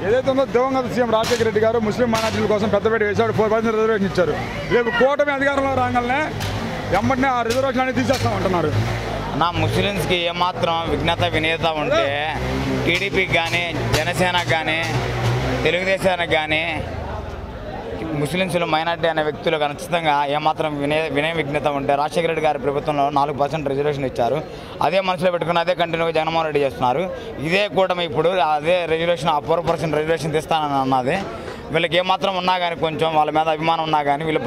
ఏదైతే ఉందో దివంగత సీఎం రాజశేఖర రెడ్డి గారు ముస్లిం మైనార్టీల కోసం పెద్దపేట వేశాడు 4% రిజర్వేషన్ ఇచ్చారు. రేపు కూటమి అధికారంలో రాగానే వెంబడినే ఆ రిజర్వేషన్ అనేది తీసేస్తామంటున్నారు. నా ముస్లిమ్స్కి ఏమాత్రం విఘ్నత వినేత ఉంటే టీడీపీకి కానీ జనసేనకు కానీ తెలుగుదేశానికి కానీ ముస్లింస్లు మైనార్టీ అనే వ్యక్తులు ఖచ్చితంగా ఏమాత్రం వినయ విఘ్నత ఉంటే రాజశేఖర రెడ్డి గారి ప్రభుత్వంలో 4% రిజర్వేషన్ ఇచ్చారు. అదే మనసులో పెట్టుకుని అదే కంటిన్యూగా జగన్మోహన్ రెడ్డి చేస్తున్నారు. ఇదే కూటమి ఇప్పుడు అదే రిజర్వేషన్ 4% రిజర్వేషన్ తెస్తానని అన్నది. వీళ్ళకి ఏమాత్రం ఉన్నా కానీ కొంచెం వాళ్ళ మీద అభిమానం ఉన్నా కానీ వీళ్ళు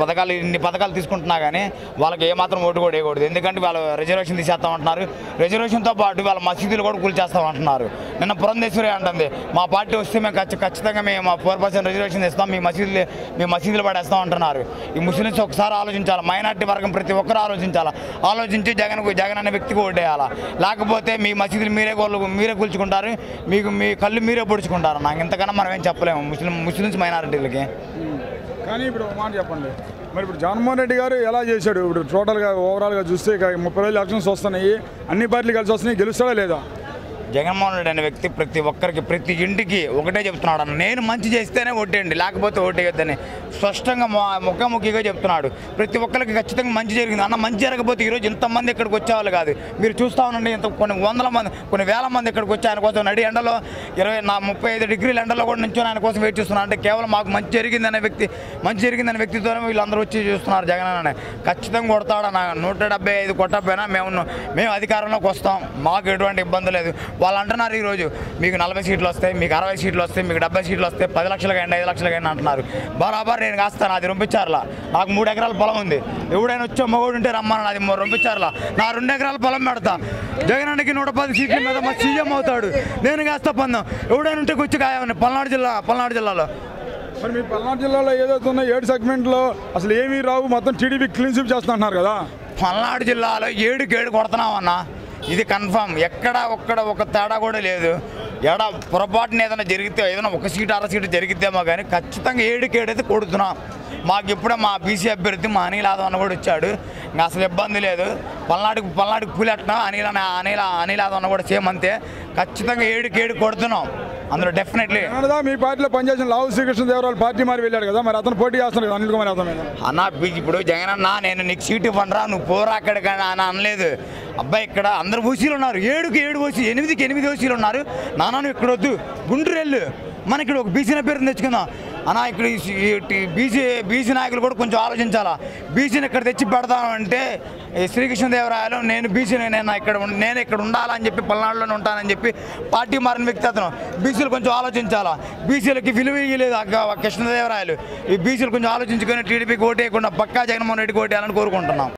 ఇన్ని పథకాలు తీసుకుంటున్నా కానీ వాళ్ళకి ఏమాత్రం ఓటు కూడా వేయకూడదు. ఎందుకంటే వాళ్ళు రిజర్వేషన్ తీసేస్తామంటున్నారు. రిజర్వేషన్తో పాటు వాళ్ళ మసీదులు కూడా కూల్చేస్తామంటున్నారు. నిన్న పురంధేశ్వరి అంటుంది, మా పార్టీ వస్తే మేము ఖచ్చితంగా మేము 4% రిజర్వేషన్ ఇస్తాం, మీ మసీదులు పడేస్తాం అంటున్నారు. ఈ ముస్లిమ్స్ ఒకసారి ఆలోచించాలి. మైనార్టీ వర్గం ప్రతి ఒక్కరు ఆలోచించి జగన్ అనే వ్యక్తికి ఓటేయాలా. లేకపోతే మీ మసీదులు మీరే కూల్చుకుంటారు, మీ కళ్ళు మీరే పొడుచుకుంటారు. నాకు ఇంతకన్నా మనం ఏం చెప్పలేము ముస్లిమ్స్ మైనారిటీలకి. కానీ ఇప్పుడు మాట చెప్పండి, మరి ఇప్పుడు జగన్మోహన్ రెడ్డి గారు ఎలా చేశాడు? ఇప్పుడు టోటల్గా ఓవరాల్గా చూస్తే 30 ఎలక్షన్స్ వస్తున్నాయి, అన్ని పార్టీలు కలిసి వస్తున్నాయి, గెలుస్తాడా లేదా? జగన్మోహన్ రెడ్డి అనే వ్యక్తి ప్రతి ఒక్కరికి ప్రతి ఇంటికి ఒకటే చెప్తున్నాడు అన్న, నేను మంచి చేస్తేనే ఓటేయండి లేకపోతే ఓటేయొద్దని స్పష్టంగా ముఖాముఖిగా చెప్తున్నాడు. ప్రతి ఒక్కరికి ఖచ్చితంగా మంచి జరిగింది అన్న. మంచి జరగకపోతే ఈరోజు ఇంతమంది ఇక్కడికి వచ్చేవాళ్ళు కాదు. మీరు చూస్తూ ఉండండి, కొన్ని వందల మంది కొన్ని వేల మంది ఇక్కడికి వచ్చి ఆయన కోసం నడి ఎండలో 35 డిగ్రీల ఎండలో కూడా నుంచి ఆయన కోసం వెయిట్ చేస్తున్నారు. అంటే కేవలం మాకు మంచి జరిగిందనే వ్యక్తితోనే వీళ్ళందరూ వచ్చి చూస్తున్నారు. జగన్ అనే ఖచ్చితంగా కొడతాడన్న. 175 కొట్టకపోయినా మేము అధికారంలోకి వస్తాం, మాకు ఎటువంటి ఇబ్బంది లేదు. వాళ్ళు అంటున్నారు ఈరోజు మీకు 40 సీట్లు వస్తాయి, మీకు 60 సీట్లు వస్తాయి, మీకు 70 సీట్లు వస్తాయి, 10 లక్షలకి 5 లక్షలకి అంటున్నారు. బరాబర్ నేను కాస్తాను, అది రొంపించారులా. నాకు 3 ఎకరాల పొలం ఉంది, ఎవడైనా వచ్చే మగోడు ఉంటే రమ్మని అది రొంపించారులా. నా 2 ఎకరాల పొలం పెడతా, జగనానికి 110 సీట్ల మీద మా సీఎం అవుతాడు, నేను కాస్తా పందం. ఎవడైనా ఉంటే వచ్చి కాయమని పల్నాడు జిల్లాలో. మరి మీ పల్నాడు జిల్లాలో ఏదైతే ఉందో 7 సెగ్మెంట్లో అసలు ఏమీ రావు, మొత్తం టీడీపీ క్లీన్ స్వీప్ చేస్తున్నారు కదా. పల్నాడు జిల్లాలో 7 కొడుతున్నామన్నా, ఇది కన్ఫామ్. ఎక్కడ ఒక తేడా కూడా లేదు. పొరపాటున ఏదైనా జరిగితే ఏదైనా 1 సీటు 1/2 సీటు జరిగితేమో కానీ ఖచ్చితంగా 7 అయితే కొడుతున్నాం. మాకు ఇప్పుడే మా బీసీ అభ్యర్థి మా అనిల్ యాదవ్ అన్న కూడా వచ్చాడు, ఇంకా అసలు ఇబ్బంది లేదు. పల్నాడుకి పులెట్టినా అనిల్ యాదవ్ అన్న కూడా సేమ్ అంతే. ఖచ్చితంగా 7 కొడుతున్నాం అందులో డెఫినెట్లీ. మీ పార్టీలో పనిచేసిన లావు శ్రీకృష్ణదేవరాయలు పార్టీ మారి వెళ్ళాడు కదా, మరి అతను పోటీ చేస్తున్నాడు కదా అనిల్ కుమార్ యాదవ్ మీద. అన్న ఇప్పుడు జగన్ అన్న నేను నీకు సీటు ఇవ్వనరా, నువ్వు పోరా అక్కడికి అని అనలేదు. అబ్బాయి ఇక్కడ అందరు ఓసీలు ఉన్నారు, 7 ఓసీ, 8 ఓసీలు ఉన్నారు. నాన్న నువ్వు ఇక్కడ వద్దు, గుంటూరు వెళ్ళు, మన ఇక్కడ ఒక బీసీ పేరుని తెచ్చుకుందాం అన్న. ఇక్కడ బీసీ నాయకులు కూడా కొంచెం ఆలోచించాలా. బీసీని ఇక్కడ తెచ్చి పెడతామంటే శ్రీకృష్ణదేవరాయలు నేను బీసీని నేను ఇక్కడ ఉండాలని చెప్పి పల్నాడులోనే ఉంటానని చెప్పి పార్టీ మారిన వ్యక్తి అతను. బీసీలు కొంచెం ఆలోచించాలా. బీసీలకి విలువ ఇవ్వలేదు కృష్ణదేవరాయలు. ఈ బీసీలు కొంచెం ఆలోచించుకొని టీడీపీకి ఓటేయకుండా పక్కా జగన్మోహన్ రెడ్డికి ఓటేయాలని కోరుకుంటున్నాం.